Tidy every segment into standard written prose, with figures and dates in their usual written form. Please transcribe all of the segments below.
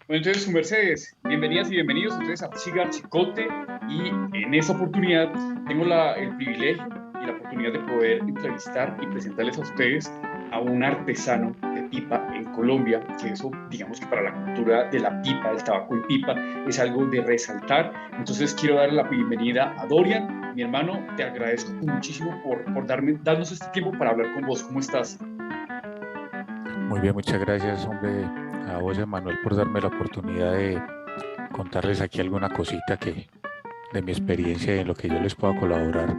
Bueno, entonces, su mercedes, bienvenidas y bienvenidos entonces a Cigar Chicote y en esta oportunidad tengo el privilegio y la oportunidad de poder entrevistar y presentarles a ustedes a un artesano de pipa en Colombia, que eso, digamos que para la cultura de la pipa, del tabaco en pipa, es algo de resaltar. Entonces, quiero darle la bienvenida a Dorian. Mi hermano, te agradezco muchísimo por darnos este tiempo para hablar con vos. ¿Cómo estás? Muy bien, muchas gracias, hombre, a vos, Emanuel, por darme la oportunidad de contarles aquí alguna cosita de mi experiencia y en lo que yo les pueda colaborar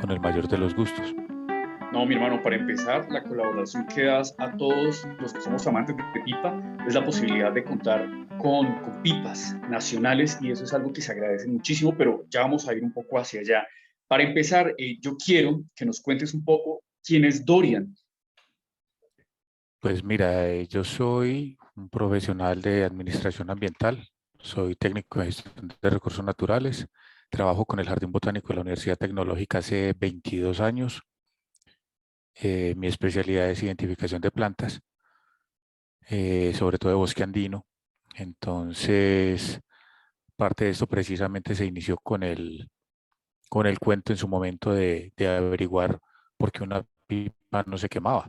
con el mayor de los gustos. No, mi hermano, para empezar, la colaboración que das a todos los que somos amantes de pipa es la posibilidad de contar con pipas nacionales y eso es algo que se agradece muchísimo, pero ya vamos a ir un poco hacia allá. Para empezar, yo quiero que nos cuentes un poco quién es Dorian. Pues mira, yo soy un profesional de administración ambiental, soy técnico en gestión de recursos naturales, trabajo con el Jardín Botánico de la Universidad Tecnológica hace 22 años. Mi especialidad es identificación de plantas, sobre todo de bosque andino. Entonces, parte de esto precisamente se inició con el cuento en su momento de averiguar por qué una pipa no se quemaba.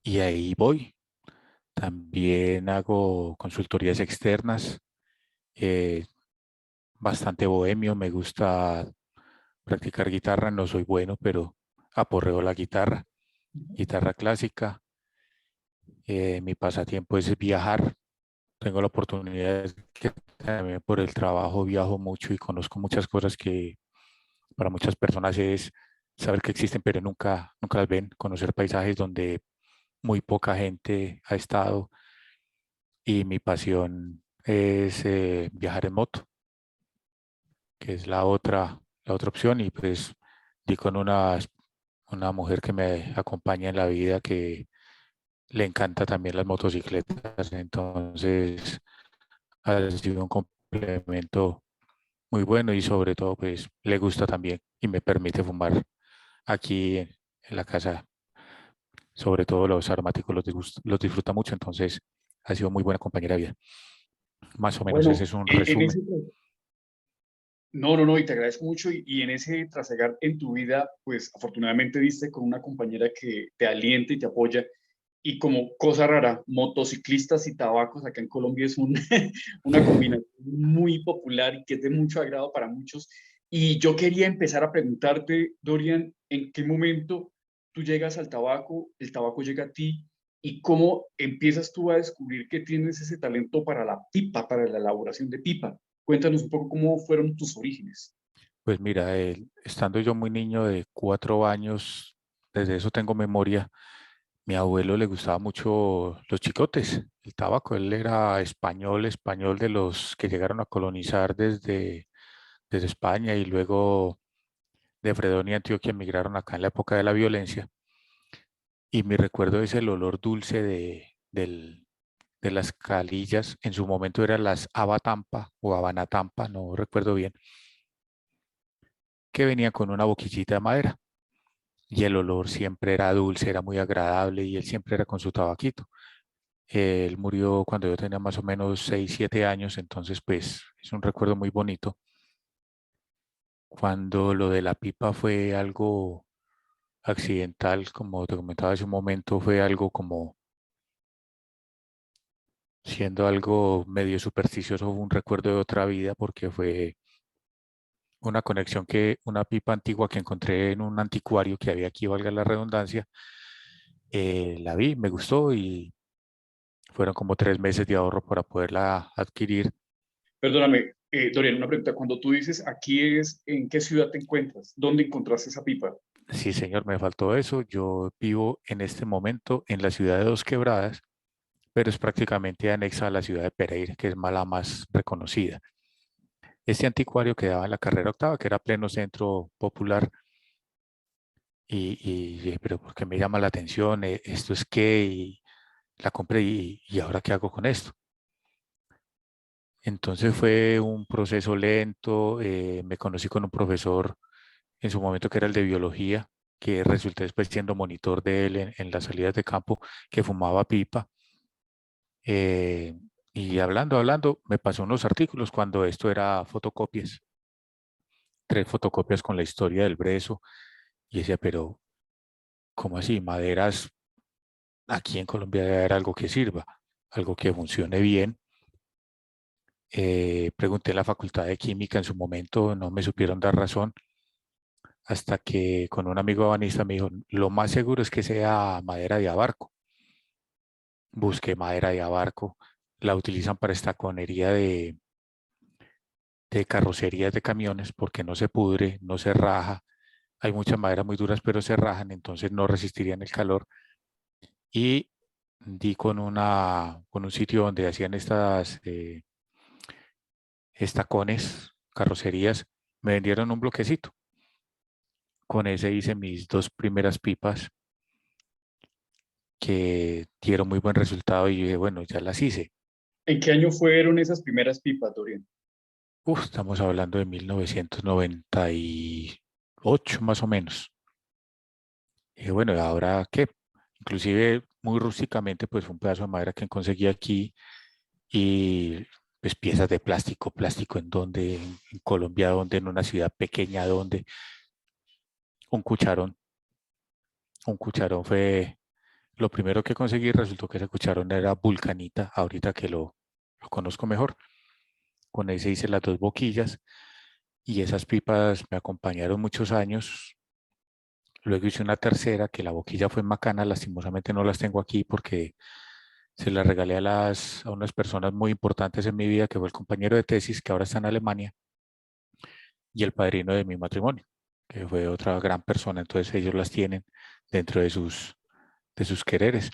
Y ahí voy. También hago consultorías externas, eh, bastante bohemio, me gusta practicar guitarra, no soy bueno, pero aporreo la guitarra, guitarra clásica. Mi pasatiempo es viajar. Tengo la oportunidad que también por el trabajo viajo mucho y conozco muchas cosas que para muchas personas es saber que existen, pero nunca las ven, conocer paisajes donde muy poca gente ha estado y mi pasión es viajar en moto, que es la otra opción y pues di con una mujer que me acompaña en la vida que le encanta también las motocicletas, entonces ha sido un complemento muy bueno y sobre todo pues le gusta también y me permite fumar aquí en la casa, sobre todo los aromáticos los disfruta mucho, entonces ha sido muy buena compañera de vida. Más o menos ese Bueno, es un en resumen. ese... No, no, no, y te agradezco mucho y en ese trasegar en tu vida, pues afortunadamente diste con una compañera que te alienta y te apoya. Y como cosa rara, motociclistas y tabacos acá en Colombia es una combinación muy popular y que es de mucho agrado para muchos. Y yo quería empezar a preguntarte, Dorian, ¿en qué momento tú llegas al tabaco, el tabaco llega a ti y cómo empiezas tú a descubrir que tienes ese talento para la pipa, para la elaboración de pipa? Cuéntanos un poco cómo fueron tus orígenes. Pues mira, estando yo muy niño de 4 años, desde eso tengo memoria, mi abuelo le gustaba mucho los chicotes, el tabaco. Él era español, español de los que llegaron a colonizar desde España y luego de Fredonia y Antioquia emigraron acá en la época de la violencia. Y mi recuerdo es el olor dulce de las calillas. En su momento eran las Abatampa o Habanatampa, no recuerdo bien, que venía con una boquillita de madera. Y el olor siempre era dulce, era muy agradable y él siempre era con su tabaquito. Él murió cuando yo tenía más o menos 6 7 años, entonces pues es un recuerdo muy bonito. Cuando lo de la pipa fue algo accidental, como te comentaba hace un momento, fue algo como siendo algo medio supersticioso, un recuerdo de otra vida, porque fue una conexión una pipa antigua que encontré en un anticuario que había aquí, valga la redundancia, la vi, me gustó y fueron como 3 meses de ahorro para poderla adquirir. Perdóname, Dorian, una pregunta. Cuando tú dices aquí es, ¿en qué ciudad te encuentras? ¿Dónde encontraste esa pipa? Sí, señor, me faltó eso. Yo vivo en este momento en la ciudad de Dos Quebradas, pero es prácticamente anexa a la ciudad de Pereira, que es la más reconocida. Este anticuario quedaba en la carrera octava, que era pleno centro popular, y dije, pero ¿por qué me llama la atención? ¿Esto es qué? Y la compré y ¿ahora qué hago con esto? Entonces fue un proceso lento, me conocí con un profesor en su momento que era el de biología, que resulté después siendo monitor de él en las salidas de campo, que fumaba pipa Eh, y hablando, me pasó unos artículos cuando esto era fotocopias, 3 fotocopias con la historia del brezo. Y decía, pero ¿cómo así? Maderas, aquí en Colombia debe haber algo que sirva, algo que funcione bien. Pregunté en la Facultad de Química en su momento, no me supieron dar razón, hasta que con un amigo ebanista me dijo, lo más seguro es que sea madera de abarco. Busqué madera de abarco, la utilizan para estaconería de carrocerías de camiones porque no se pudre, no se raja. Hay muchas maderas muy duras, pero se rajan, entonces no resistirían el calor. Y di con un sitio donde hacían estas estacones, carrocerías, me vendieron un bloquecito. Con ese hice mis 2 primeras pipas que dieron muy buen resultado y yo dije, bueno, ya las hice. ¿En qué año fueron esas primeras pipas, Dorian? Estamos hablando de 1998 más o menos. Y dije, bueno, ¿y ahora qué? Inclusive muy rústicamente, pues fue un pedazo de madera que conseguí aquí y pues piezas de plástico, plástico en donde, en Colombia, donde, en una ciudad pequeña, donde un cucharón, un cucharón fue lo primero que conseguí, resultó que ese cucharón era vulcanita, ahorita que lo conozco mejor. Con ese hice las 2 boquillas y esas pipas me acompañaron muchos años. Luego hice una tercera, que la boquilla fue macana, lastimosamente no las tengo aquí porque se las regalé a unas personas muy importantes en mi vida, que fue el compañero de tesis, que ahora está en Alemania, y el padrino de mi matrimonio, que fue otra gran persona. Entonces ellos las tienen dentro de sus quereres.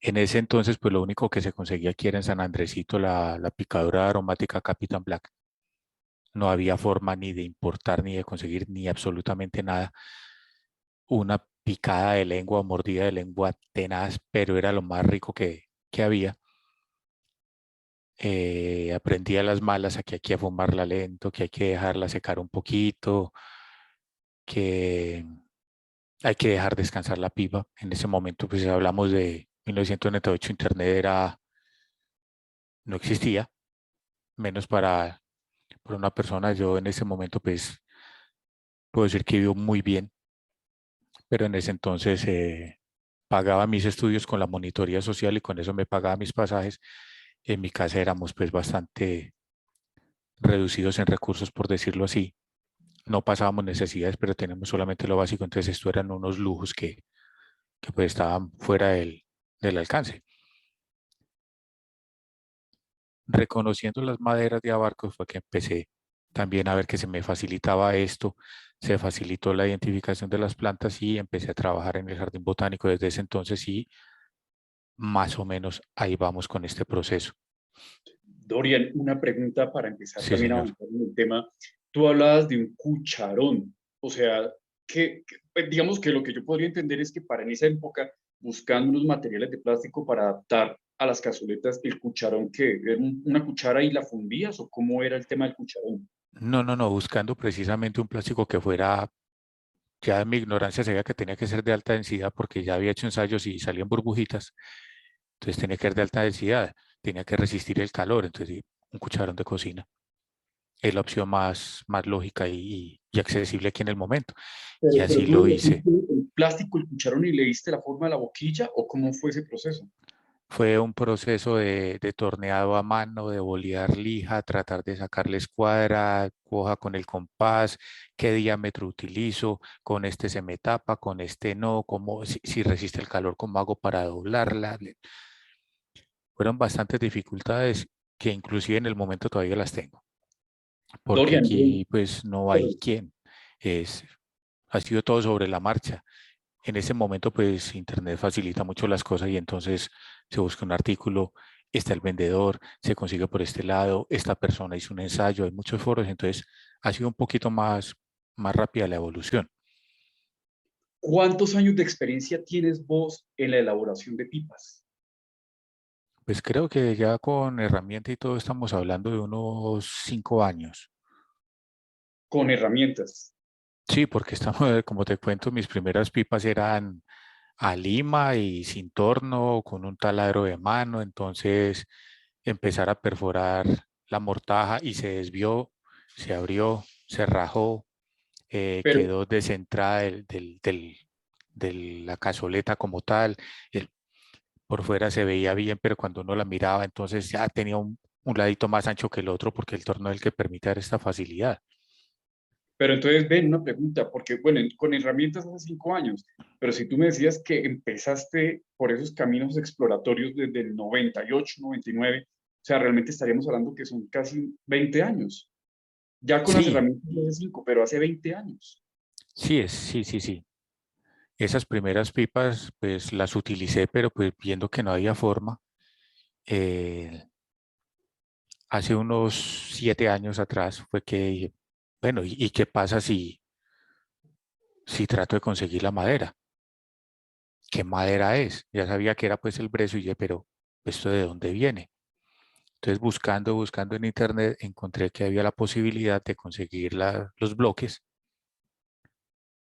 En ese entonces, pues lo único que se conseguía aquí era en San Andresito la picadura aromática Capitán Black. No había forma ni de importar, ni de conseguir, ni absolutamente nada. Una picada de lengua o mordida de lengua tenaz, pero era lo más rico que había. Aprendí a las malas aquí a fumarla lento, que hay que dejarla secar un poquito, que hay que dejar descansar la pipa. En ese momento, pues hablamos de 1998, Internet no existía, menos para una persona. Yo en ese momento, pues puedo decir que vivo muy bien, pero en ese entonces pagaba mis estudios con la monitoría social y con eso me pagaba mis pasajes. En mi casa éramos pues bastante reducidos en recursos, por decirlo así. No pasábamos necesidades, pero tenemos solamente lo básico, entonces esto eran unos lujos que pues estaban fuera del alcance. Reconociendo las maderas de abarco fue que empecé también a ver que se me facilitaba esto, se facilitó la identificación de las plantas y empecé a trabajar en el jardín botánico desde ese entonces y más o menos ahí vamos con este proceso. Dorian, una pregunta para empezar Sí, también a señor. avanzar en el tema. Tú hablabas de un cucharón, o sea, pues, digamos que lo que yo podría entender es que para en esa época, buscando unos materiales de plástico para adaptar a las cazuelas, el cucharón, ¿qué? ¿Era una cuchara y la fundías o cómo era el tema del cucharón? No, no, no, buscando precisamente un plástico que fuera, ya en mi ignorancia sabía que tenía que ser de alta densidad porque ya había hecho ensayos y salían burbujitas, entonces tenía que ser de alta densidad, tenía que resistir el calor, entonces sí, un cucharón de cocina es la opción más lógica y accesible aquí en el momento. Y Pero así tú lo le hice. metiste el plástico, el cucharón y le diste la forma de la boquilla o cómo fue ese proceso. Fue un proceso de torneado a mano, de bolear lija, tratar de sacarle escuadra, coja con el compás, qué diámetro utilizo, con este se me tapa, con este no, si resiste el calor, cómo hago para doblarla. Fueron bastantes dificultades que inclusive en el momento todavía las tengo, porque Dorian, aquí pues no hay perdón. quien. Es, ha sido todo sobre la marcha. En ese momento, pues Internet facilita mucho las cosas y entonces se busca un artículo, está el vendedor, se consigue por este lado, esta persona hizo un ensayo, hay muchos foros, entonces ha sido un poquito más rápida la evolución. ¿Cuántos años de experiencia tienes vos en la elaboración de pipas? Pues creo que ya con herramienta y todo estamos hablando de unos 5 años. Con herramientas. Sí, porque estamos, como te cuento, mis primeras pipas eran a Lima y sin torno, con un taladro de mano. Entonces empezar a perforar la mortaja y se desvió, se abrió, se rajó, Pero, quedó descentrada de la cazoleta como tal. El- por fuera se veía bien, pero cuando uno la miraba, entonces ya tenía un ladito más ancho que el otro porque el torno es el que permite dar esta facilidad. pero entonces ven una pregunta, porque bueno, con herramientas hace 5 años, pero si tú me decías que empezaste por esos caminos exploratorios desde el 98, 99, o sea, realmente estaríamos hablando que son casi 20 años. Ya con las Sí, herramientas de hace 5, pero hace 20 años. sí. Esas primeras pipas, pues las utilicé, pero pues viendo que no había forma, eh, hace unos 7 años atrás fue que dije, bueno, ¿y qué pasa si trato de conseguir la madera? ¿Qué madera es? Ya sabía que era pues el brezo y dije, pero ¿esto de dónde viene? Entonces buscando en internet, encontré que había la posibilidad de conseguir los bloques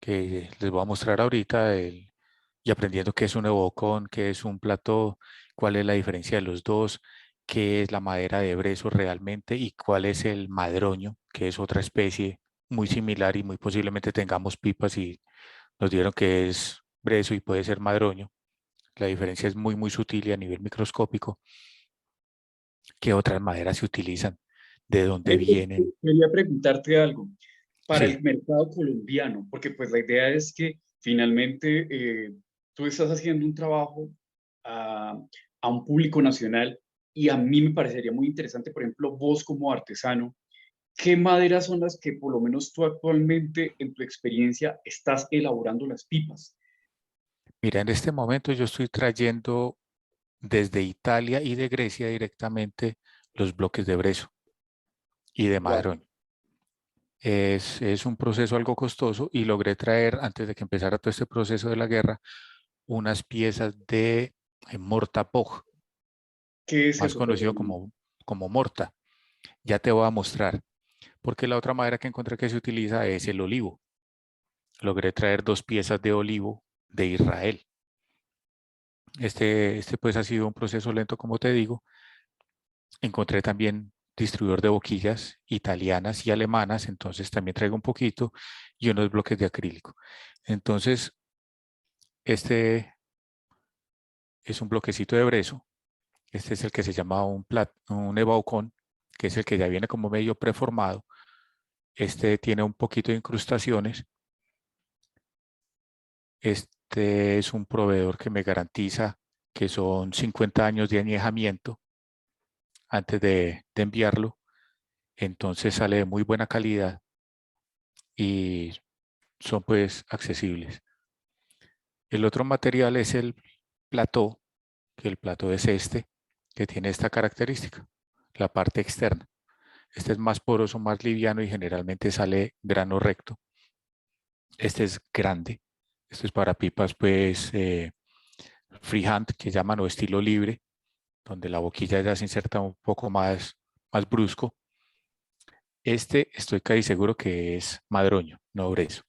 que les voy a mostrar ahorita y aprendiendo qué es un evocón, qué es un plató, cuál es la diferencia de los dos, qué es la madera de brezo realmente y cuál es el madroño, que es otra especie muy similar y muy posiblemente tengamos pipas y nos dieron que es brezo y puede ser madroño. La diferencia es muy sutil y a nivel microscópico. ¿Qué otras maderas se utilizan? ¿De dónde vienen? Quería preguntarte algo para Sí, el mercado colombiano, porque pues la idea es que finalmente tú estás haciendo un trabajo a, a un público nacional y a mí me parecería muy interesante, por ejemplo, vos como artesano, ¿qué maderas son las que por lo menos tú actualmente en tu experiencia estás elaborando las pipas? mira, en este momento yo estoy trayendo desde Italia y de Grecia directamente los bloques de brezo y de Wow. madrón. Es un proceso algo costoso y logré traer, antes de que empezara todo este proceso de la guerra, unas piezas de mortapoj, ¿Qué es más eso? conocido Perdón. como morta. Ya te voy a mostrar, porque la otra madera que encontré que se utiliza es el olivo. Logré traer 2 piezas de olivo de Israel. Este pues ha sido un proceso lento, como te digo. Encontré también distribuidor de boquillas italianas y alemanas, entonces también traigo un poquito y unos bloques de acrílico. Entonces, este es un bloquecito de brezo. Este es el que se llama un ebaucón, que es el que ya viene como medio preformado. Este tiene un poquito de incrustaciones. Este es un proveedor que me garantiza que son 50 años de añejamiento antes de enviarlo. Entonces sale de muy buena calidad y son pues accesibles. El otro material es el plató, que el plató es este, que tiene esta característica, la parte externa. Este es más poroso, más liviano y generalmente sale grano recto. Este es grande. Este es para pipas pues freehand, que llaman, o estilo libre, donde la boquilla ya se inserta un poco más brusco. Este estoy casi seguro que es madroño, no brezo.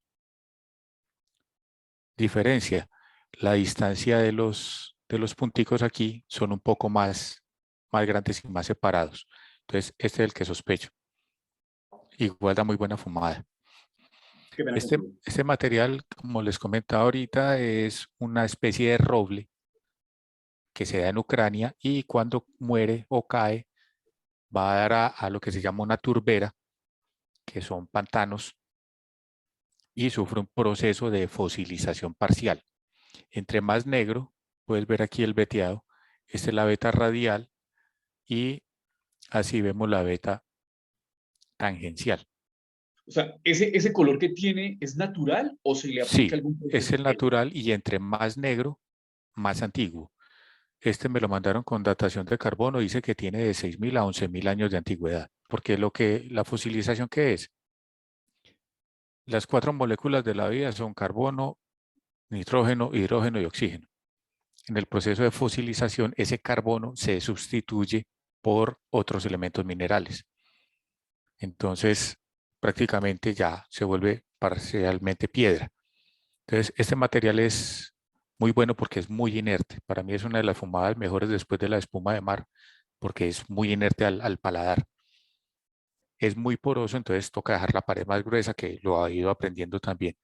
Diferencia, la distancia de los punticos aquí son un poco más grandes y más separados. Entonces, este es el que sospecho. Igual da muy buena fumada. Qué pena Este, contigo. este material, como les comentaba ahorita, es una especie de roble que se da en Ucrania y cuando muere o cae va a dar a lo que se llama una turbera, que son pantanos, y sufre un proceso de fosilización parcial. Entre más negro, puedes ver aquí el veteado, esta es la veta radial y así vemos la veta tangencial. O sea, ese color que tiene es natural o se le aplica Sí, algún es proceso el químico? natural y entre más negro, más antiguo. Este me lo mandaron con datación de carbono, dice que tiene de 6.000 a 11.000 años de antigüedad, porque la fosilización que es, las 4 moléculas de la vida son carbono, nitrógeno, hidrógeno y oxígeno. En el proceso de fosilización, ese carbono se sustituye por otros elementos minerales. Entonces, prácticamente ya se vuelve parcialmente piedra. Entonces, este material es muy bueno porque es muy inerte. Para mí es una de las fumadas mejores después de la espuma de mar, porque es muy inerte al paladar. Es muy poroso, entonces toca dejar la pared más gruesa, que lo ha ido aprendiendo también.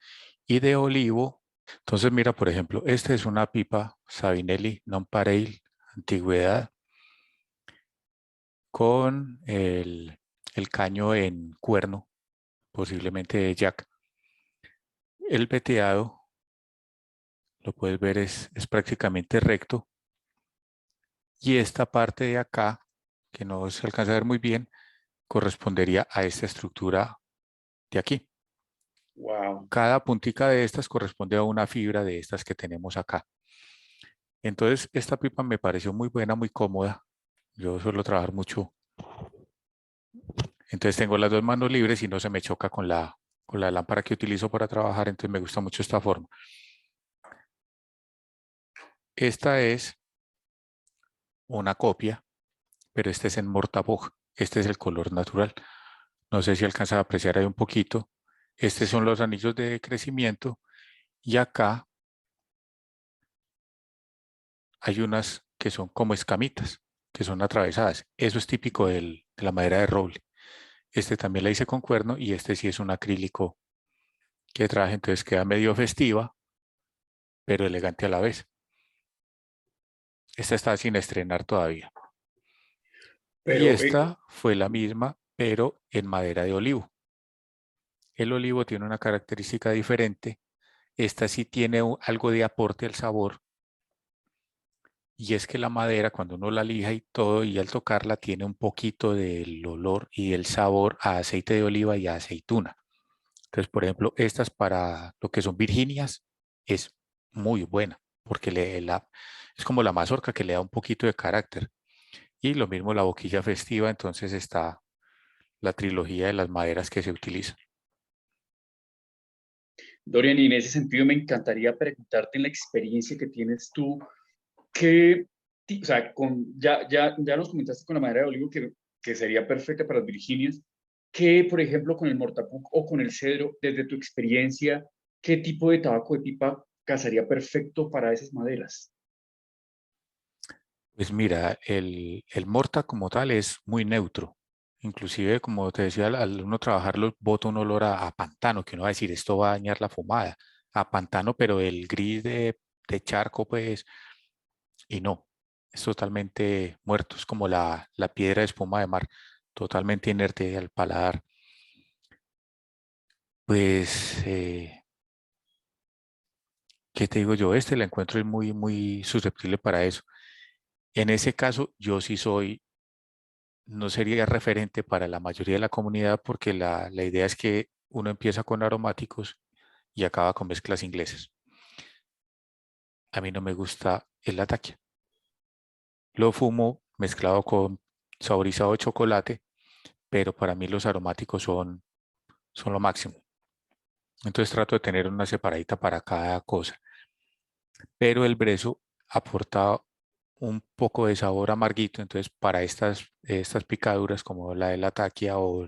Y de olivo, entonces mira, por ejemplo, esta es una pipa Savinelli Nonpareil Antigüedad con el caño en cuerno, posiblemente de Jack. El veteado, lo puedes ver, es prácticamente recto. Y esta parte de acá, que no se alcanza a ver muy bien, correspondería a esta estructura de aquí. Wow. Cada puntica de estas corresponde a una fibra de estas que tenemos acá. Entonces, esta pipa me pareció muy buena, muy cómoda. Yo suelo trabajar mucho. Entonces tengo las dos manos libres y no se me choca con la lámpara que utilizo para trabajar. Entonces me gusta mucho esta forma. Esta es una copia, pero este es en Mortabog. Este es el color natural. No sé si alcanza a apreciar ahí un poquito. Estos son los anillos de crecimiento y acá hay unas que son como escamitas, que son atravesadas. Eso es típico de la madera de roble. Este también la hice con cuerno y este sí es un acrílico que traje, entonces queda medio festiva, pero elegante a la vez. Esta está sin estrenar todavía. Y Pero, esta fue la misma, pero en madera de olivo. El olivo tiene una característica diferente. Esta sí tiene algo de aporte al sabor, y es que la madera, cuando uno la lija y todo, y al tocarla, tiene un poquito del olor y del sabor a aceite de oliva y a aceituna. Entonces, por ejemplo, estas para lo que son Virginias es muy buena, porque es como la mazorca que le da un poquito de carácter. Y lo mismo la boquilla festiva, entonces está la trilogía de las maderas que se utilizan. Dorian, y en ese sentido me encantaría preguntarte en la experiencia que tienes tú, qué, o sea, ya nos comentaste con la madera de olivo que sería perfecta para las Virginias, que por ejemplo con el mortapuc o con el cedro, desde tu experiencia, ¿qué tipo de tabaco de pipa casaría perfecto para esas maderas? Pues mira, el morta como tal es muy neutro. Inclusive, como te decía, al uno trabajarlo bota un olor a pantano, que uno va a decir, esto va a dañar la fumada. A pantano, pero el gris de charco, pues, y no, es totalmente muerto. Es como la piedra de espuma de mar, totalmente inerte al paladar. Pues, ¿qué te digo yo? Este la encuentro es muy, muy susceptible para eso. En ese caso, yo sí soy, no sería referente para la mayoría de la comunidad, porque la idea es que uno empieza con aromáticos y acaba con mezclas inglesas. A mí no me gusta el ataque. Lo fumo mezclado con saborizado de chocolate, pero para mí los aromáticos son lo máximo. Entonces trato de tener una separadita para cada cosa. Pero el brezo aporta un poco de sabor amarguito, entonces para estas picaduras como la de la taquia o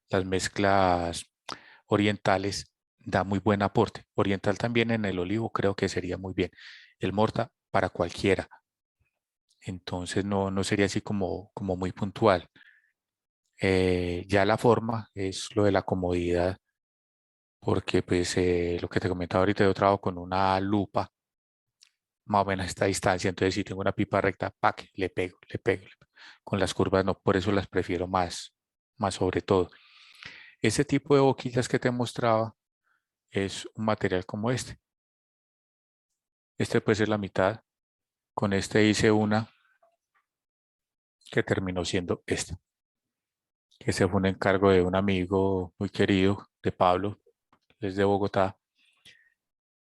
las mezclas orientales da muy buen aporte. Oriental también en el olivo creo que sería muy bien. El morta para cualquiera, entonces no sería así como muy puntual. Ya la forma es lo de la comodidad, porque pues lo que te comentaba ahorita, yo trabajo con una lupa más o menos a esta distancia, entonces si tengo una pipa recta, ¡pac! Le pego, le pego, le pego. Con las curvas no, por eso las prefiero más sobre todo. Ese tipo de boquillas que te mostraba es un material como este. Este puede ser la mitad. Con este hice una que terminó siendo esta, que se fue un encargo de un amigo muy querido, de Pablo, desde Bogotá,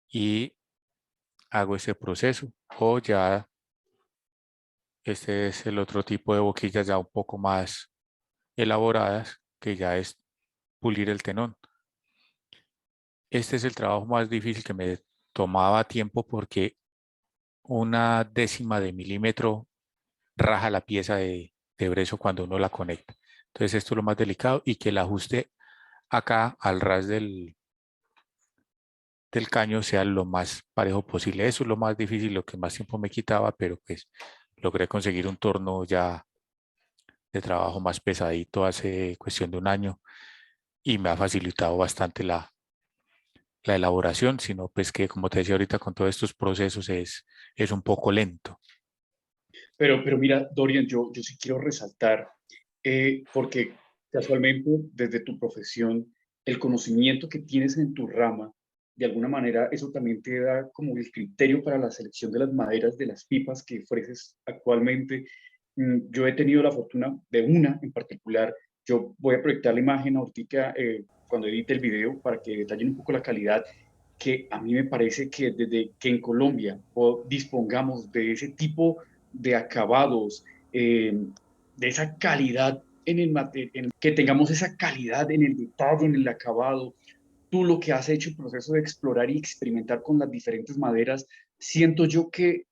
y hago ese proceso. O ya este es el otro tipo de boquillas ya un poco más elaboradas, que ya es pulir el tenón. Este es el trabajo más difícil, que me tomaba tiempo porque una décima de milímetro raja la pieza de brezo cuando uno la conecta. Entonces esto es lo más delicado, y que el ajuste acá al ras del caño sea lo más parejo posible. Eso es lo más difícil, lo que más tiempo me quitaba, pero pues logré conseguir un torno ya de trabajo más pesadito hace cuestión de un año y me ha facilitado bastante la elaboración, sino pues que como te decía ahorita con todos estos procesos es un poco lento. Pero mira, Dorian, yo sí quiero resaltar, porque casualmente desde tu profesión, el conocimiento que tienes en tu rama, de alguna manera eso también te da como el criterio para la selección de las maderas de las pipas que ofreces actualmente. Yo he tenido la fortuna de una en particular, yo voy a proyectar la imagen ahorita cuando edite el video para que detallen un poco la calidad, que a mí me parece que desde que en Colombia dispongamos de ese tipo de acabados, de esa calidad en el material, que tengamos esa calidad en el detalle, en el acabado. Tú lo que has hecho, el proceso de explorar y experimentar con las diferentes maderas, siento yo que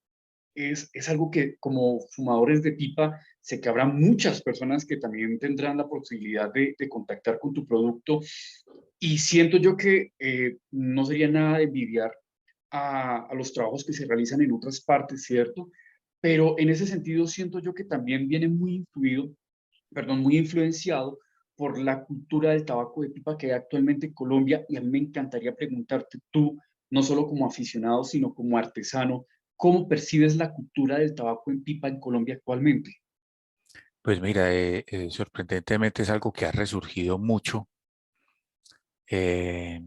es algo que como fumadores de pipa, sé que habrá muchas personas que también tendrán la posibilidad de contactar con tu producto y siento yo que no sería nada de envidiar a los trabajos que se realizan en otras partes, ¿cierto? Pero en ese sentido siento yo que también viene muy influido, perdón, muy influenciado por la cultura del tabaco de pipa que hay actualmente en Colombia y a mí me encantaría preguntarte tú, no solo como aficionado, sino como artesano, ¿cómo percibes la cultura del tabaco en pipa en Colombia actualmente? Pues mira, sorprendentemente es algo que ha resurgido mucho. Eh,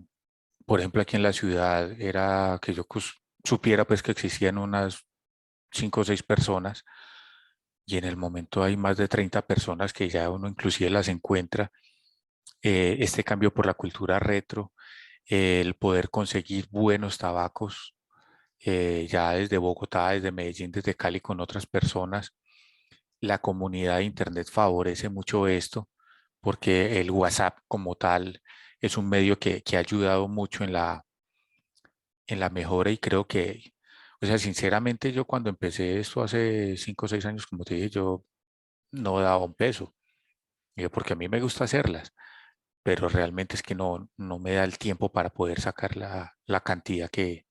por ejemplo, aquí en la ciudad era que yo supiera pues que existían unas 5 o 6 personas y en el momento hay más de 30 personas que ya uno inclusive las encuentra. Este cambio por la cultura retro, el poder conseguir buenos tabacos, ya desde Bogotá, desde Medellín, desde Cali con otras personas. La comunidad de Internet favorece mucho esto porque el WhatsApp como tal es un medio que ha ayudado mucho en la mejora y creo que, o sea, sinceramente yo cuando empecé esto hace 5 o 6 años, como te dije, yo no daba un peso, porque a mí me gusta hacerlas, pero realmente es que no me da el tiempo para poder sacar la cantidad que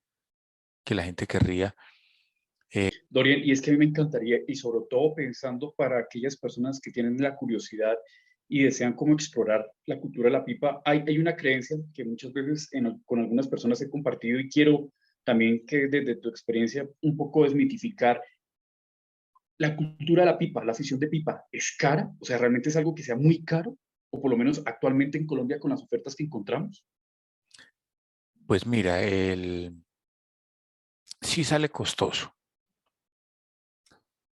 la gente querría. Dorian, y es que a mí me encantaría, y sobre todo pensando para aquellas personas que tienen la curiosidad y desean cómo explorar la cultura de la pipa, hay una creencia que muchas veces con algunas personas he compartido y quiero también que desde tu experiencia un poco desmitificar la cultura de la pipa, la afición de pipa, ¿es cara? O sea, ¿realmente es algo que sea muy caro? O por lo menos actualmente en Colombia con las ofertas que encontramos. Pues mira, sí sale costoso,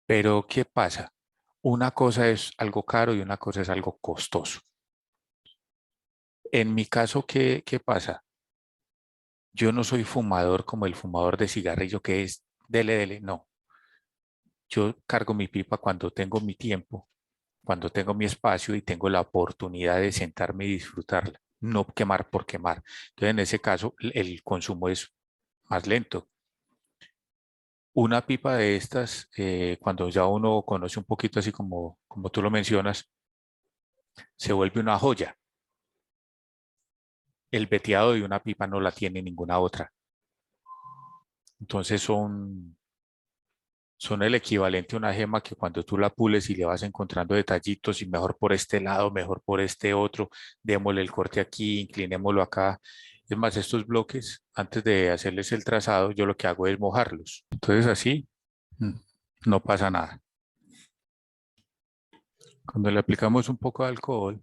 pero ¿qué pasa? Una cosa es algo caro y una cosa es algo costoso. En mi caso, ¿qué pasa? Yo no soy fumador como el fumador de cigarrillo que es dele, dele, no. Yo cargo mi pipa cuando tengo mi tiempo, cuando tengo mi espacio y tengo la oportunidad de sentarme y disfrutarla, no quemar por quemar. Entonces, en ese caso, el consumo es más lento. Una pipa de estas, cuando ya uno conoce un poquito así como tú lo mencionas, se vuelve una joya. El veteado de una pipa no la tiene ninguna otra. Entonces son el equivalente a una gema que cuando tú la pules y le vas encontrando detallitos y mejor por este lado, mejor por este otro, démosle el corte aquí, inclinémoslo acá. Es más, estos bloques, antes de hacerles el trazado, yo lo que hago es mojarlos. Entonces así mm, no pasa nada. Cuando le aplicamos un poco de alcohol,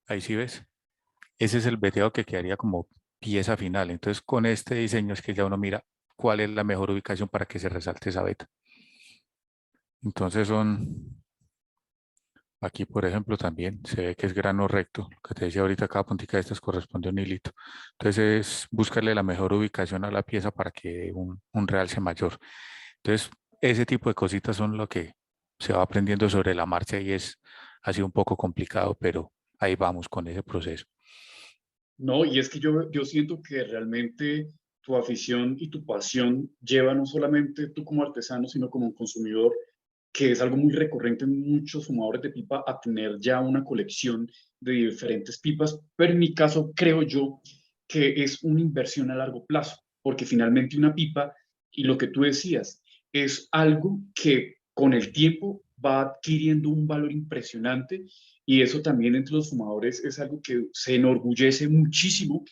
ahí sí ves, ese es el veteado que quedaría como pieza final. Entonces con este diseño es que ya uno mira cuál es la mejor ubicación para que se resalte esa veta. Entonces aquí por ejemplo también se ve que es grano recto, lo que te decía ahorita, cada puntica de estas corresponde a un hilito. Entonces es buscarle la mejor ubicación a la pieza para que dé un realce mayor. Entonces ese tipo de cositas son lo que se va aprendiendo sobre la marcha y ha sido un poco complicado, pero ahí vamos con ese proceso. No, y es que yo siento que realmente tu afición y tu pasión lleva no solamente tú como artesano, sino como consumidor, que es algo muy recurrente en muchos fumadores de pipa, a tener ya una colección de diferentes pipas. Pero en mi caso, creo yo que es una inversión a largo plazo, porque finalmente una pipa, y lo que tú decías, es algo que con el tiempo va adquiriendo un valor impresionante y eso también entre los fumadores es algo que se enorgullece muchísimo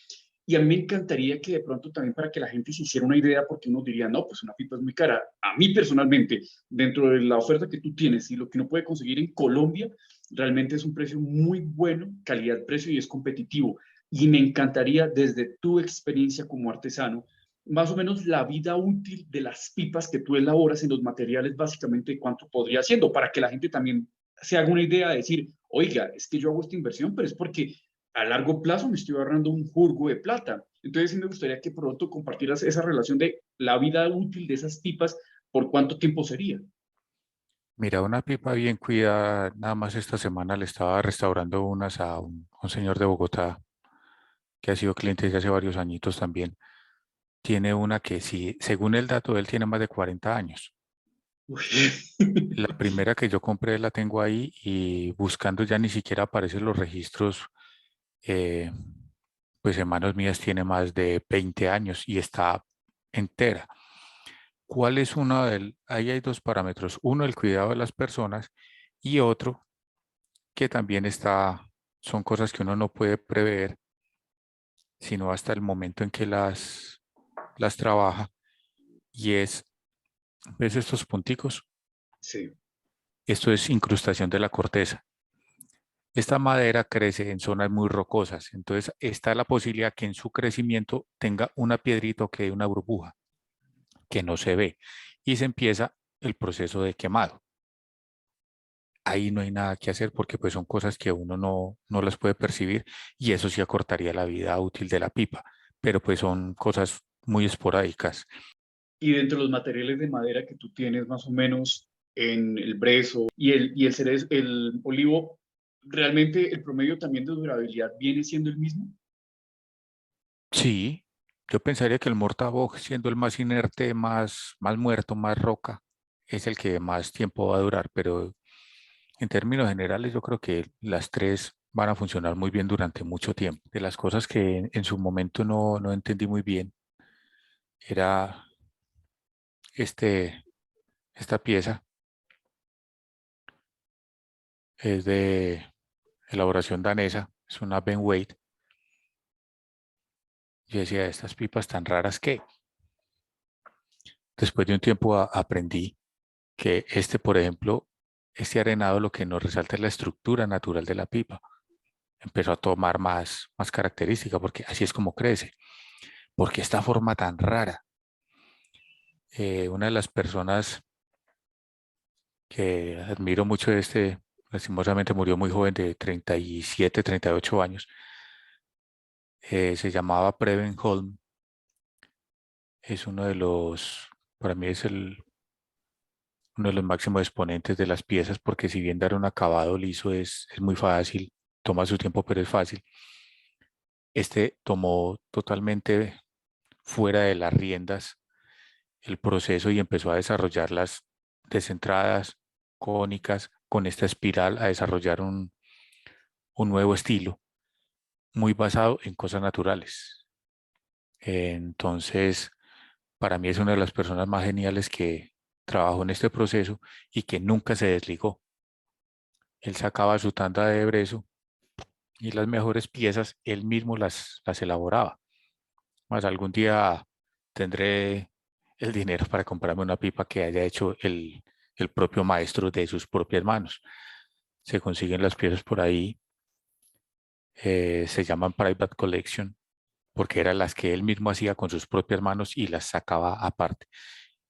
y a mí me encantaría que de pronto también para que la gente se hiciera una idea, porque uno diría, no, pues una pipa es muy cara. A mí personalmente, dentro de la oferta que tú tienes y lo que uno puede conseguir en Colombia, realmente es un precio muy bueno, calidad-precio y es competitivo. Y me encantaría desde tu experiencia como artesano, más o menos la vida útil de las pipas que tú elaboras en los materiales, básicamente cuánto podría siendo, para que la gente también se haga una idea de decir, oiga, es que yo hago esta inversión, pero es porque a largo plazo me estoy ahorrando un jurgo de plata. Entonces sí me gustaría que pronto compartieras esa relación de la vida útil de esas pipas, por cuánto tiempo sería. Mira, una pipa bien cuidada, nada más esta semana le estaba restaurando unas a un señor de Bogotá que ha sido cliente desde hace varios añitos también. Tiene una que sí, según el dato, él tiene más de 40 años. La primera que yo compré la tengo ahí y buscando ya ni siquiera aparecen los registros, eh, pues en manos mías tiene más de 20 años y está entera. ¿Cuál es uno del? Ahí hay dos parámetros. Uno, el cuidado de las personas y otro que también está, son cosas que uno no puede prever, sino hasta el momento en que las trabaja y es, ¿ves estos punticos? Sí, Esto es incrustación de la corteza. Esta madera crece en zonas muy rocosas, entonces está la posibilidad que en su crecimiento tenga una piedrita o que una burbuja que no se ve y se empieza el proceso de quemado. Ahí no hay nada que hacer porque pues son cosas que uno no las puede percibir y eso sí acortaría la vida útil de la pipa, pero pues son cosas muy esporádicas. y dentro de los materiales de madera que tú tienes más o menos en el brezo y el cerezo, el olivo, ¿realmente el promedio también de durabilidad viene siendo el mismo? Sí, yo pensaría que el mortabo, siendo el más inerte, más muerto, más roca, es el que más tiempo va a durar, pero en términos generales yo creo que las tres van a funcionar muy bien durante mucho tiempo. De las cosas que en su momento no entendí muy bien era este, esta pieza, es de elaboración danesa, es una Ben Wade. Yo decía, estas pipas tan raras que después de un tiempo aprendí que este, por ejemplo, este arenado lo que nos resalta es la estructura natural de la pipa. Empezó a tomar más característica porque así es como crece. Porque esta forma tan rara. Una de las personas que admiro mucho de este, lastimosamente murió muy joven de 37, 38 años, se llamaba Preben Holm. Es uno de los, para mí es uno de los máximos exponentes de las piezas porque si bien dar un acabado liso es muy fácil, toma su tiempo, pero es fácil. Este tomó totalmente fuera de las riendas el proceso y empezó a desarrollarlas descentradas, cónicas, con esta espiral, a desarrollar un nuevo estilo muy basado en cosas naturales. Entonces, para mí es una de las personas más geniales que trabajó en este proceso y que nunca se desligó. Él sacaba su tanda de brezo y las mejores piezas él mismo las elaboraba. Más algún día tendré el dinero para comprarme una pipa que haya hecho el propio maestro de sus propias manos. Se consiguen las piezas por ahí, se llaman Private Collection, porque eran las que él mismo hacía con sus propias manos y las sacaba aparte.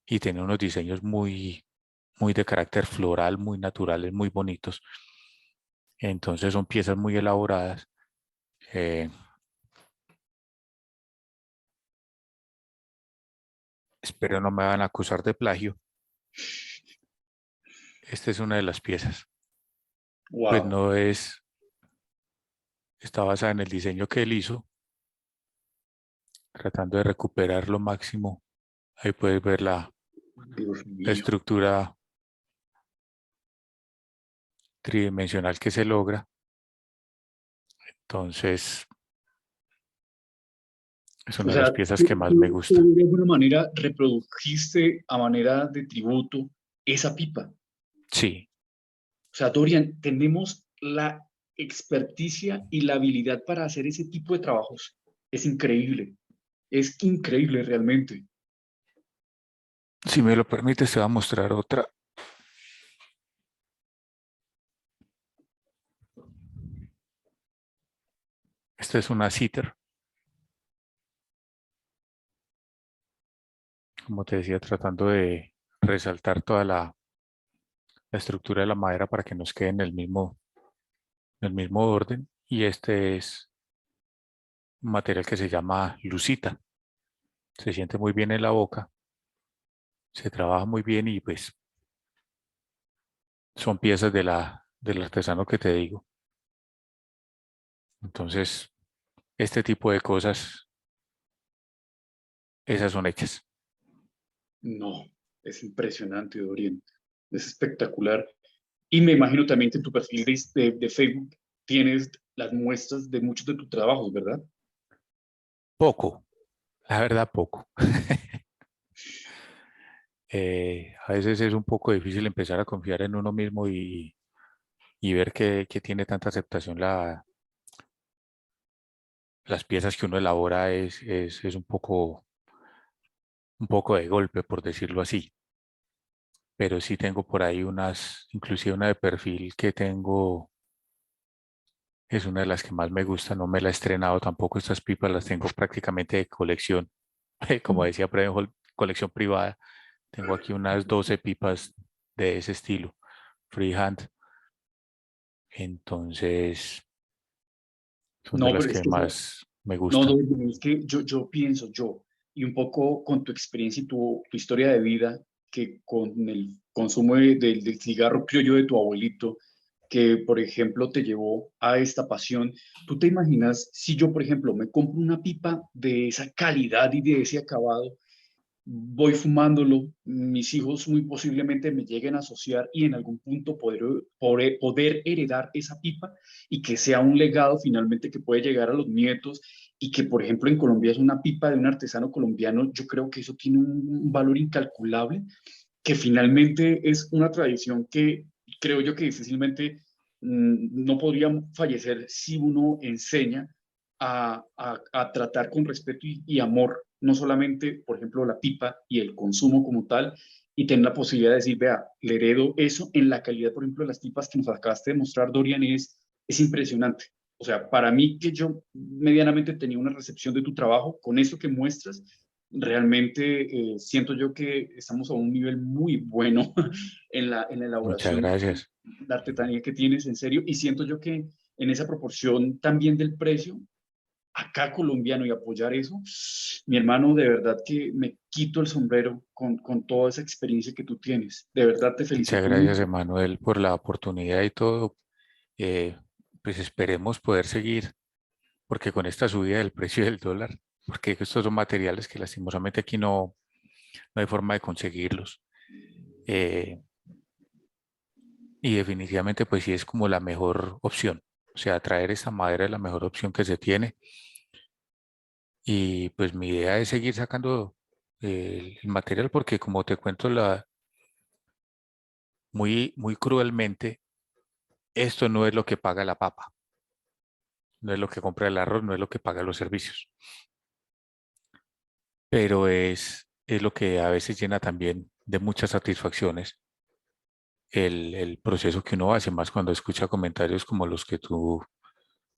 Y tenía unos diseños muy de carácter floral, muy naturales, muy bonitos. Entonces son piezas muy elaboradas. eh, Espero no me van a acusar de plagio. Esta es una de las piezas. Pues Wow. no es, está basada en el diseño que él hizo, tratando de recuperar lo máximo. Ahí puedes ver Dios la mío. estructura tridimensional que se logra. Entonces, Es O una de sea, las piezas que más me gusta. tú de alguna manera reprodujiste a manera de tributo esa pipa. Sí, O sea, Dorian, tenemos la experticia y la habilidad para hacer ese tipo de trabajos. Es increíble realmente. si me lo permites, te voy a mostrar otra. Esta es una sitter, como te decía, tratando de resaltar toda la estructura de la madera para que nos quede en el mismo orden. Y este es un material que se llama lucita. Se siente muy bien en la boca, se trabaja muy bien y pues son piezas del artesano que te digo. Entonces, este tipo de cosas, esas son hechas. No, es impresionante, Dorian. Es espectacular. Y me imagino también que en tu perfil de Facebook tienes las muestras de muchos de tus trabajos, ¿verdad? Poco, la verdad poco. A veces es un poco difícil empezar a confiar en uno mismo y ver que tiene tanta aceptación las piezas que uno elabora es un poco de golpe, por decirlo así. Pero sí tengo por ahí unas, inclusive una de perfil que tengo, es una de las que más me gusta, no me la he estrenado tampoco, estas pipas las tengo prácticamente de colección, como decía Prevenhol, colección privada. Tengo aquí unas 12 pipas de ese estilo, freehand. Entonces, son de No, las pero es que que, más me no, gustan. Dorian, es que yo pienso, y un poco con tu experiencia y tu historia de vida, que con el consumo del cigarro criollo de tu abuelito, que por ejemplo te llevó a esta pasión, ¿tú te imaginas si yo, por ejemplo, me compro una pipa de esa calidad y de ese acabado? Voy fumándolo, mis hijos muy posiblemente me lleguen a asociar y en algún punto poder heredar esa pipa y que sea un legado finalmente que puede llegar a los nietos y que, por ejemplo, en Colombia es una pipa de un artesano colombiano, yo creo que eso tiene un valor incalculable, que finalmente es una tradición que creo yo que difícilmente no podría fallecer si uno enseña a tratar con respeto y amor, no solamente, por ejemplo, la pipa y el consumo como tal, y tener la posibilidad de decir, vea, le heredo eso en la calidad, por ejemplo, de las pipas que nos acabaste de mostrar, Dorian, es impresionante. O sea, para mí que yo medianamente tenía una recepción de tu trabajo, con eso que muestras, realmente siento yo que estamos a un nivel muy bueno en la Muchas elaboración, gracias. la artesanía que tienes, en serio, y siento yo que en esa proporción también del precio, acá colombiano y apoyar eso, mi hermano, de verdad que me quito el sombrero con toda esa experiencia que tú tienes. De verdad te Muchas felicito gracias, mucho. Emanuel, por la oportunidad y todo. Eh, pues esperemos poder seguir, porque con esta subida del precio del dólar, porque estos son materiales que lastimosamente aquí no hay forma de conseguirlos. Eh, y definitivamente, pues sí es como la mejor opción. O sea, traer esta madera es la mejor opción que se tiene. Y pues mi idea es seguir sacando el material, porque como te cuento, muy cruelmente, esto no es lo que paga la papa, no es lo que compra el arroz, no es lo que paga los servicios, pero es lo que a veces llena también de muchas satisfacciones el proceso que uno hace, más cuando escucha comentarios como los que tú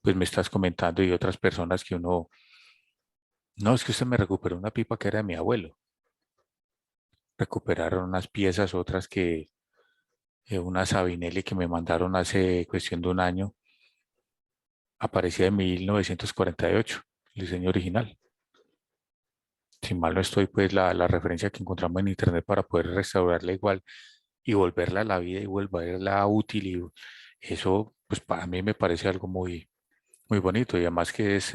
pues me estás comentando y otras personas que uno, no, es que usted me recuperó una pipa que era de mi abuelo, recuperaron unas piezas, otras que, una Sabinelli que me mandaron hace cuestión de un año, aparecía en 1948, el diseño original. Si mal no estoy, pues la referencia que encontramos en internet para poder restaurarla igual y volverla a la vida y volverla útil, y eso pues para mí me parece algo muy bonito, y además que es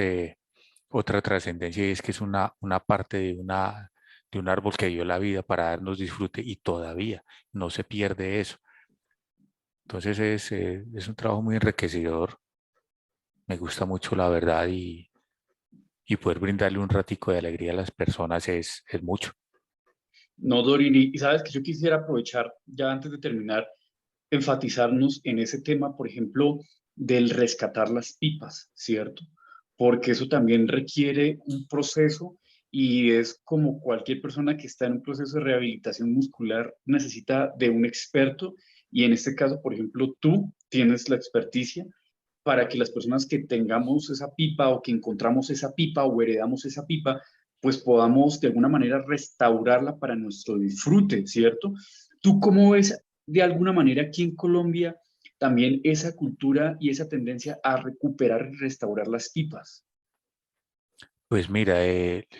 otra trascendencia, y es que es una parte de un árbol que dio la vida para darnos disfrute y todavía no se pierde eso. Entonces es un trabajo muy enriquecedor, me gusta mucho la verdad, y poder brindarle un ratico de alegría a las personas es mucho. No, Dorini, y sabes que yo quisiera aprovechar, ya antes de terminar, enfatizarnos en ese tema, por ejemplo, del rescatar las pipas, ¿cierto? Porque eso también requiere un proceso y es como cualquier persona que está en un proceso de rehabilitación muscular necesita de un experto y en este caso, por ejemplo, tú tienes la experticia para que las personas que tengamos esa pipa o que encontramos esa pipa o heredamos esa pipa, pues podamos de alguna manera restaurarla para nuestro disfrute, ¿cierto? ¿Tú cómo ves de alguna manera aquí en Colombia también esa cultura y esa tendencia a recuperar y restaurar las pipas? Pues mira,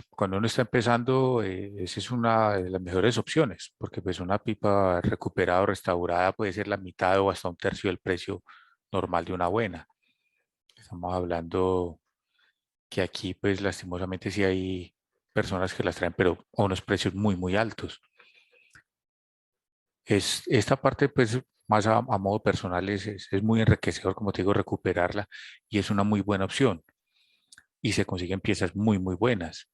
cuando uno está empezando, esa es una de las mejores opciones, porque pues una pipa recuperada o restaurada puede ser la mitad o hasta un tercio del precio normal de una buena. Estamos hablando que aquí pues lastimosamente sí hay personas que las traen, pero a unos precios muy, muy altos. Esta parte pues más a modo personal es muy enriquecedor, como te digo, recuperarla y es una muy buena opción y se consiguen piezas muy, muy buenas.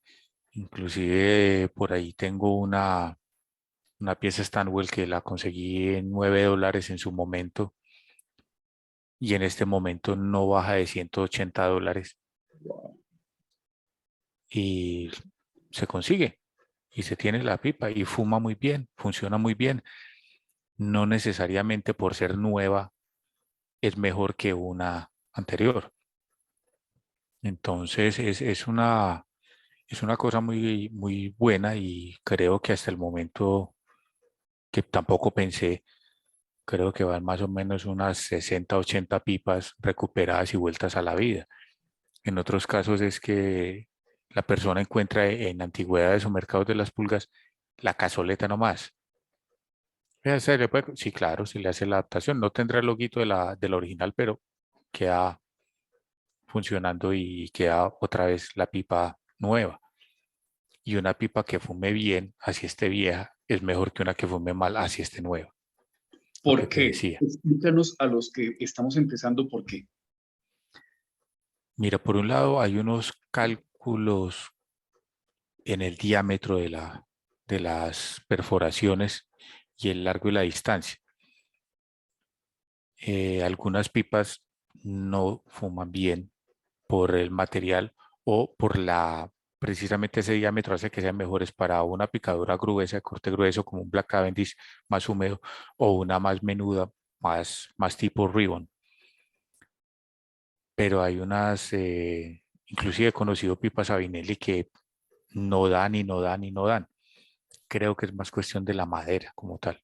Inclusive por ahí tengo una pieza Stanwell que la conseguí en $9 en su momento y en este momento no baja de $180 y se consigue y se tiene la pipa y fuma muy bien, funciona muy bien. No necesariamente por ser nueva es mejor que una anterior. Entonces es una cosa muy, muy buena y creo que hasta el momento que tampoco pensé. Creo que van más o menos unas 60, 80 pipas recuperadas y vueltas a la vida. En otros casos es que la persona encuentra en antigüedades o mercados de las pulgas la cazoleta nomás. Sí, claro, se le hace la adaptación. No tendrá el loguito de la original, pero queda funcionando y queda otra vez la pipa nueva. Y una pipa que fume bien, así esté vieja, es mejor que una que fume mal, así esté nueva. Lo que ¿Por te qué? decía. Explícanos a los que estamos empezando por qué. Mira, por un lado hay unos cálculos en el diámetro de las perforaciones y el largo y la distancia. Algunas pipas no fuman bien por el material o por precisamente ese diámetro hace que sean mejores para una picadura gruesa, de corte grueso, como un Black Cavendish más húmedo, o una más menuda, más tipo ribbon. Pero hay unas, inclusive he conocido pipas Sabinelli que no dan y no dan y no dan. Creo que es más cuestión de la madera como tal.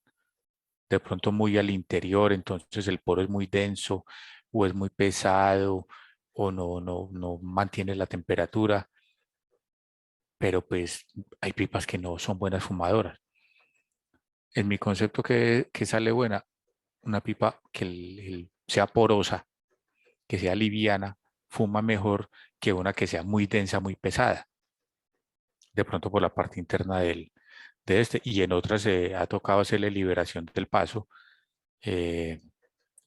De pronto muy al interior, entonces el poro es muy denso o es muy pesado o no mantiene la temperatura, pero pues hay pipas que no son buenas fumadoras. En mi concepto que sale buena, una pipa que sea porosa, que sea liviana, fuma mejor que una que sea muy densa, muy pesada, de pronto por la parte interna de este, y en otras se ha tocado hacerle liberación del paso, eh,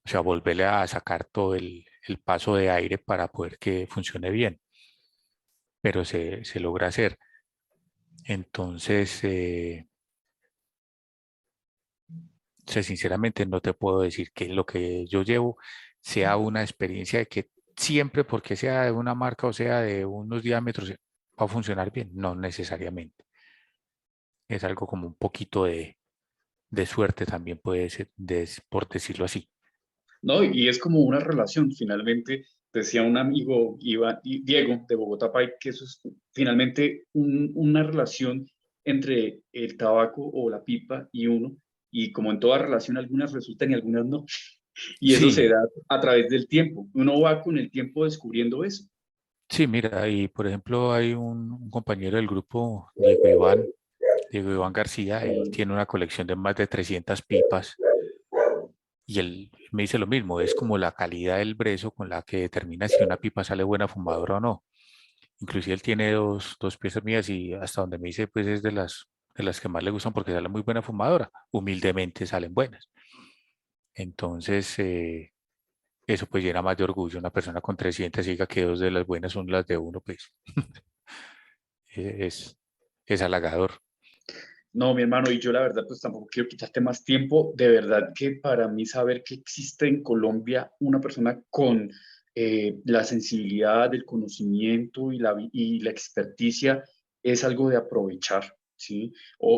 o sea, volverle a sacar todo el paso de aire para poder que funcione bien, pero se logra hacer. Entonces, sinceramente no te puedo decir que lo que yo llevo sea una experiencia de que siempre, porque sea de una marca o sea de unos diámetros, va a funcionar bien. No necesariamente. Es algo como un poquito de suerte también puede ser, por decirlo así. ¿No? Y es como una relación, finalmente, decía un amigo, Diego, de Bogotá Pai, que eso es finalmente una relación entre el tabaco o la pipa y uno, y como en toda relación, algunas resultan y algunas no, y eso se Sí, da a través del tiempo. Uno va con el tiempo descubriendo eso. sí, mira, y por ejemplo hay un compañero del grupo, Diego Iván García, él tiene una colección de más de 300 pipas y él me dice lo mismo, es como la calidad del brezo con la que determina si una pipa sale buena fumadora o no. Inclusive él tiene dos piezas mías y hasta donde me dice, pues es de las que más le gustan porque sale muy buena fumadora. Humildemente salen buenas. Entonces, eso pues llena más de orgullo. Una persona con 300 diga que dos de las buenas son las de uno, pues. es, es halagador. No, mi hermano, y yo la verdad, pues tampoco quiero quitarte más tiempo. De verdad que para mí saber que existe en Colombia una persona con la sensibilidad, el conocimiento y la experticia es algo de aprovechar, ¿sí?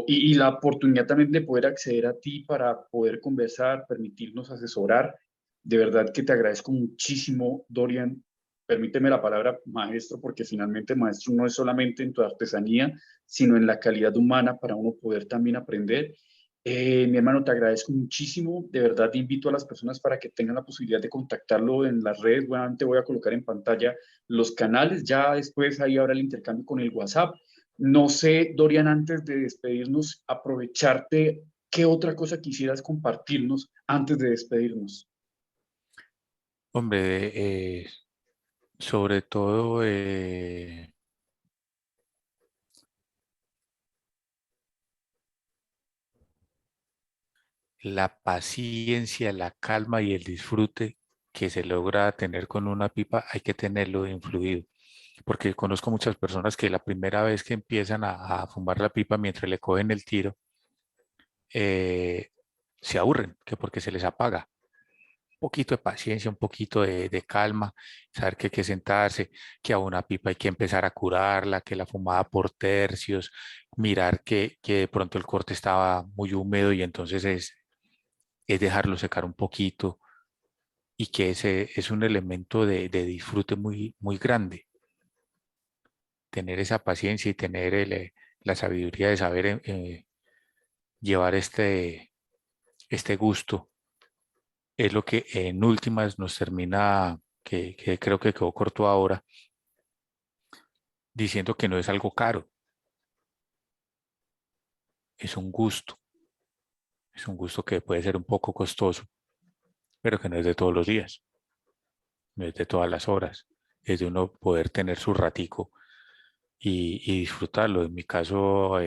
Y la oportunidad también de poder acceder a ti para poder conversar, permitirnos asesorar. De verdad que te agradezco muchísimo, Dorian. Permíteme la palabra maestro, porque finalmente maestro no es solamente en tu artesanía, sino en la calidad humana para uno poder también aprender. Mi hermano, te agradezco muchísimo. De verdad, te invito a las personas para que tengan la posibilidad de contactarlo en las redes. Bueno, te voy a colocar en pantalla los canales. Ya después ahí habrá el intercambio con el WhatsApp. No sé, Dorian, antes de despedirnos, aprovecharte, ¿qué otra cosa quisieras compartirnos antes de despedirnos? Hombre, sobre todo la paciencia, la calma y el disfrute que se logra tener con una pipa, hay que tenerlo influido. Porque conozco muchas personas que la primera vez que empiezan a fumar la pipa mientras le cogen el tiro, eh, se aburren, que porque se les apaga. Un poquito de paciencia, un poquito de calma, saber que hay que sentarse, que a una pipa hay que empezar a curarla, que la fumada por tercios, mirar que de pronto el corte estaba muy húmedo y entonces es dejarlo secar un poquito y que ese es un elemento de disfrute muy, muy grande. Tener esa paciencia y tener la sabiduría de saber llevar este gusto es lo que en últimas nos termina, que creo que quedó corto ahora, diciendo que no es algo caro, es un gusto que puede ser un poco costoso, pero que no es de todos los días, no es de todas las horas, es de uno poder tener su ratico y disfrutarlo. En mi caso,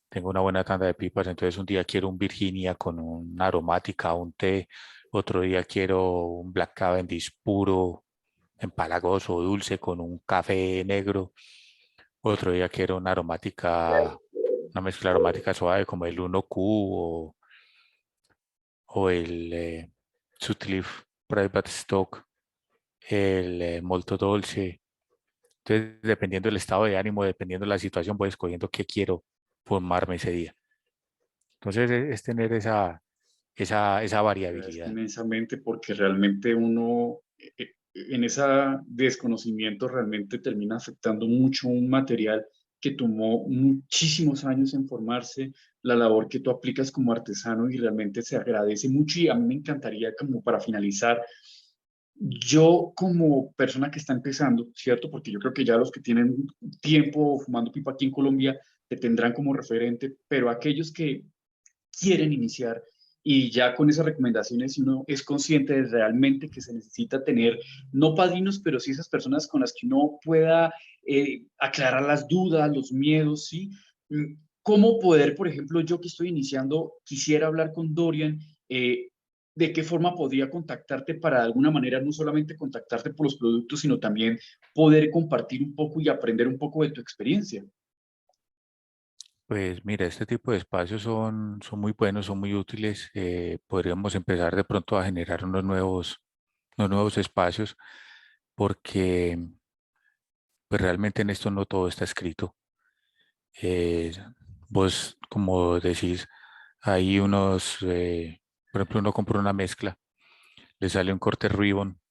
tengo una buena tanda de pipas, entonces un día quiero un Virginia con una aromática, un té, otro día quiero un Black Cavendish puro, empalagoso, dulce, con un café negro, otro día quiero una aromática, una mezcla aromática suave como el 1Q o el Sutcliffe Private Stock, el Molto Dolce. Entonces, dependiendo del estado de ánimo, dependiendo de la situación, voy escogiendo qué quiero formarme ese día. Entonces, es tener esa Agradezco variabilidad. inmensamente porque realmente uno en ese desconocimiento realmente termina afectando mucho un material que tomó muchísimos años en formarse, la labor que tú aplicas como artesano y realmente se agradece mucho y a mí me encantaría como para finalizar, yo como persona que está empezando, ¿cierto? Porque yo creo que ya los que tienen tiempo fumando pipa aquí en Colombia te tendrán como referente, pero aquellos que quieren iniciar y ya con esas recomendaciones si uno es consciente de realmente que se necesita tener, no padrinos, pero sí esas personas con las que uno pueda aclarar las dudas, los miedos, ¿sí? ¿Cómo poder, por ejemplo, yo que estoy iniciando, quisiera hablar con Dorian, de qué forma podría contactarte para de alguna manera no solamente contactarte por los productos, sino también poder compartir un poco y aprender un poco de tu experiencia? Pues mira, este tipo de espacios son muy buenos, son muy útiles. Podríamos empezar de pronto a generar unos nuevos espacios porque pues realmente en esto no todo está escrito. Eh, vos, como decís, hay por ejemplo, uno compra una mezcla, le sale un corte ribbon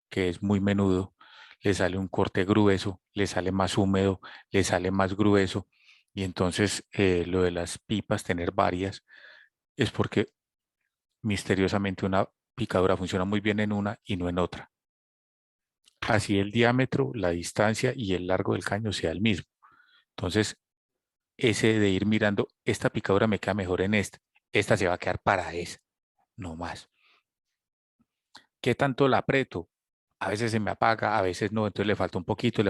que es muy menudo, le sale un corte grueso, le sale más húmedo, le sale más grueso, y entonces lo de las pipas, tener varias, es porque misteriosamente una picadura funciona muy bien en una y no en otra. Así el diámetro, la distancia y el largo del caño sea el mismo. Entonces, ese de ir mirando, esta picadura me queda mejor en esta se va a quedar para esa, no más. ¿Qué tanto la aprieto? A veces se me apaga, a veces no, entonces le falta un poquito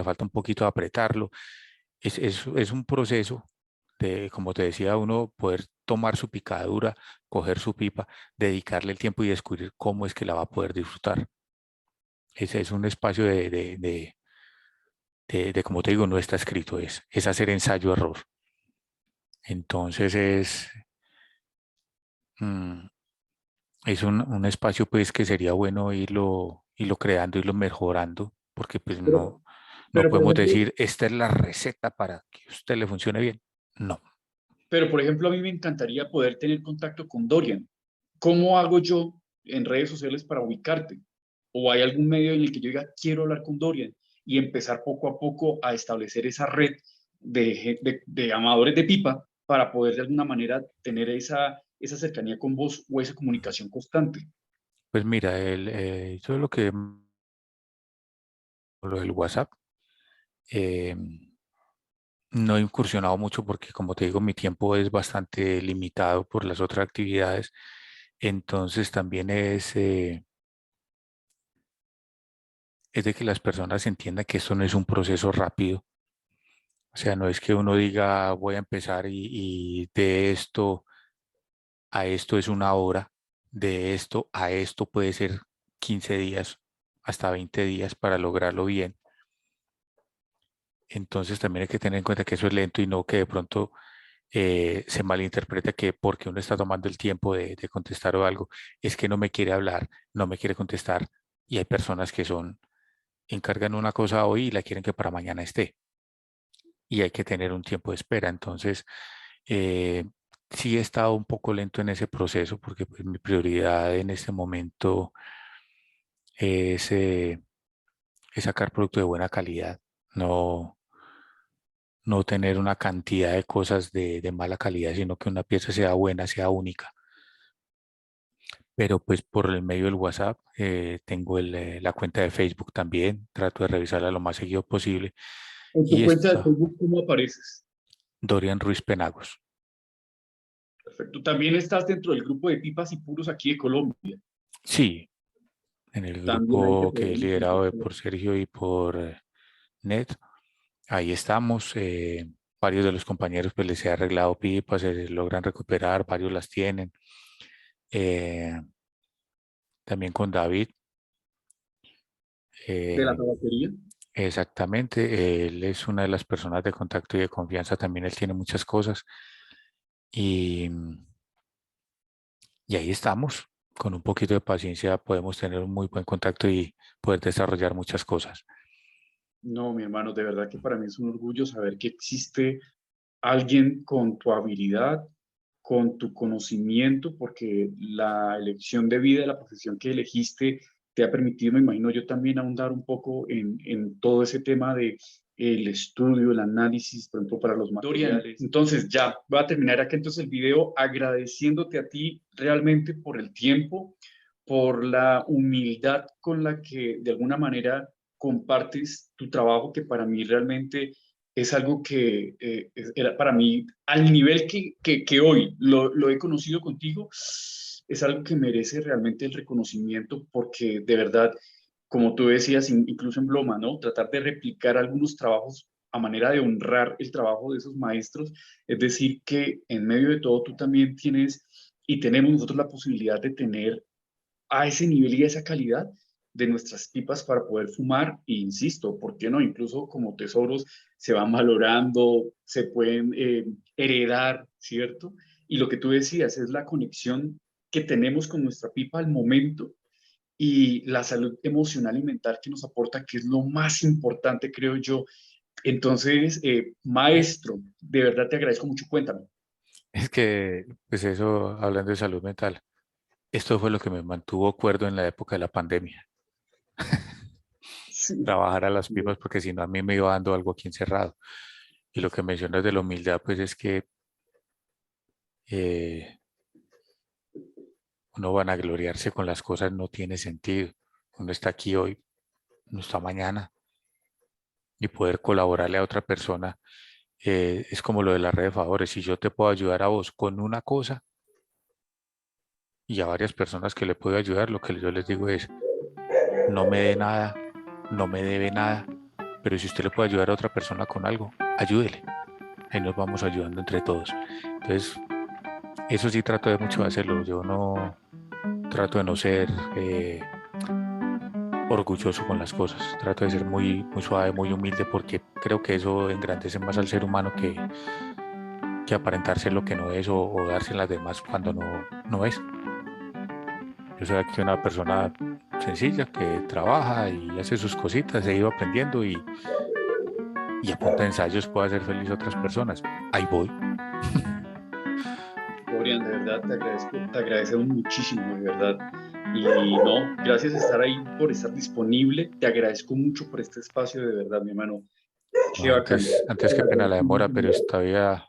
de apretarlo. Es un proceso de, como te decía, uno poder tomar su picadura, coger su pipa, dedicarle el tiempo y descubrir cómo es que la va a poder disfrutar. Ese es un espacio como te digo, no está escrito, es hacer ensayo-error. Entonces mm, es un espacio pues que sería bueno irlo creando, irlo mejorando, porque pues Pero, no pero por podemos ejemplo, decir, esta es la receta para que a usted le funcione bien. No. a mí me encantaría poder tener contacto con Dorian. ¿Cómo hago yo en redes sociales para ubicarte? ¿O hay algún medio en el que yo diga, quiero hablar con Dorian? Y empezar poco a poco a establecer esa red de amadores de pipa para poder de alguna manera tener esa cercanía con vos o esa comunicación constante. Pues mira, yo lo del WhatsApp, eh, no he incursionado mucho porque, como te digo, mi tiempo es bastante limitado por las otras actividades. Entonces también es de que las personas entiendan que esto no es un proceso rápido. O sea, no es que uno diga voy a empezar y de esto a esto es una hora, de esto a esto puede ser 15 días, hasta 20 días para lograrlo bien. Entonces también hay que tener en cuenta que eso es lento y no que de pronto se malinterpreta que porque uno está tomando el tiempo de contestar o algo, es que no me quiere hablar, no me quiere contestar. Y hay personas que encargan una cosa hoy y la quieren que para mañana esté. Y hay que tener un tiempo de espera. Entonces, eh, sí he estado un poco lento en ese proceso porque pues, mi prioridad en este momento es, eh, es sacar producto de buena calidad, no, no tener una cantidad de cosas de mala calidad, sino que una pieza sea buena, sea única. Pero pues por el medio del WhatsApp tengo la cuenta de Facebook también, trato de revisarla lo más seguido posible. En tu Y cuenta de esto, Facebook, ¿cómo apareces? Dorian Ruiz Penagos. Perfecto. También estás dentro del grupo de pipas y puros aquí de Colombia. Sí, en el También ahí te grupo que he podrían liderado encontrar. por Sergio y por Ned, ahí estamos. Varios de los compañeros pues les he arreglado pipas, se logran recuperar, varios las tienen. Eh, también con David, De la eh, tabaquería. exactamente, él es una de las personas de contacto y de confianza, también él tiene muchas cosas y, y ahí estamos. Con un poquito de paciencia podemos tener un muy buen contacto y poder desarrollar muchas cosas. No, mi hermano, de verdad que para mí es un orgullo saber que existe alguien con tu habilidad, con tu conocimiento, porque la elección de vida, la profesión que elegiste, te ha permitido, me imagino yo también ahondar un poco en todo ese tema de el estudio, el análisis, por ejemplo, para los materiales. Dorian, entonces ya, voy a terminar aquí entonces el video agradeciéndote a ti realmente por el tiempo, por la humildad con la que de alguna manera compartes tu trabajo, que para mí realmente es algo que era para mí, al nivel que hoy lo he conocido contigo, es algo que merece realmente el reconocimiento porque de verdad, como tú decías, incluso en Bloma, ¿no? Tratar de replicar algunos trabajos a manera de honrar el trabajo de esos maestros, es decir, que en medio de todo tú también tienes y tenemos nosotros la posibilidad de tener a ese nivel y a esa calidad de nuestras pipas para poder fumar. E insisto, ¿por qué no? Incluso como tesoros se van valorando, se pueden heredar, ¿cierto? Y lo que tú decías es la conexión que tenemos con nuestra pipa al momento y la salud emocional y mental que nos aporta, que es lo más importante, creo yo. Entonces, Eh, maestro, de verdad te agradezco mucho. Cuéntame. Es que, pues eso, hablando de salud mental, esto fue lo que me mantuvo cuerdo en la época de la pandemia. Sí. Trabajar a las pipas porque si no a mí me iba dando algo aquí encerrado. Y lo que mencionas de la humildad, pues es que eh, uno van a gloriarse con las cosas no tiene sentido. Uno está aquí hoy, no está mañana. Y poder colaborarle a otra persona es como lo de la red de favores. Si yo te puedo ayudar a vos con una cosa y a varias personas que le puedo ayudar, lo que yo les digo es, no me dé nada, no me debe nada, pero si usted le puede ayudar a otra persona con algo, ayúdele. Ahí nos vamos ayudando entre todos. Entonces, eso sí trato de mucho de hacerlo. Yo no trato de no ser orgulloso con las cosas. Trato de ser muy, muy suave, muy humilde, porque creo que eso engrandece más al ser humano que aparentarse lo que no es o darse en las demás cuando no es. Yo soy aquí una persona sencilla que trabaja y hace sus cositas, he ido aprendiendo y a punta de ensayos puedo hacer feliz a otras personas. Ahí voy. Florian, de verdad te agradecemos muchísimo, de verdad. Y no, gracias a estar ahí, por estar disponible. Te agradezco mucho por este espacio, de verdad, mi hermano. No, Qué bacano. antes qué pena la demora, pero todavía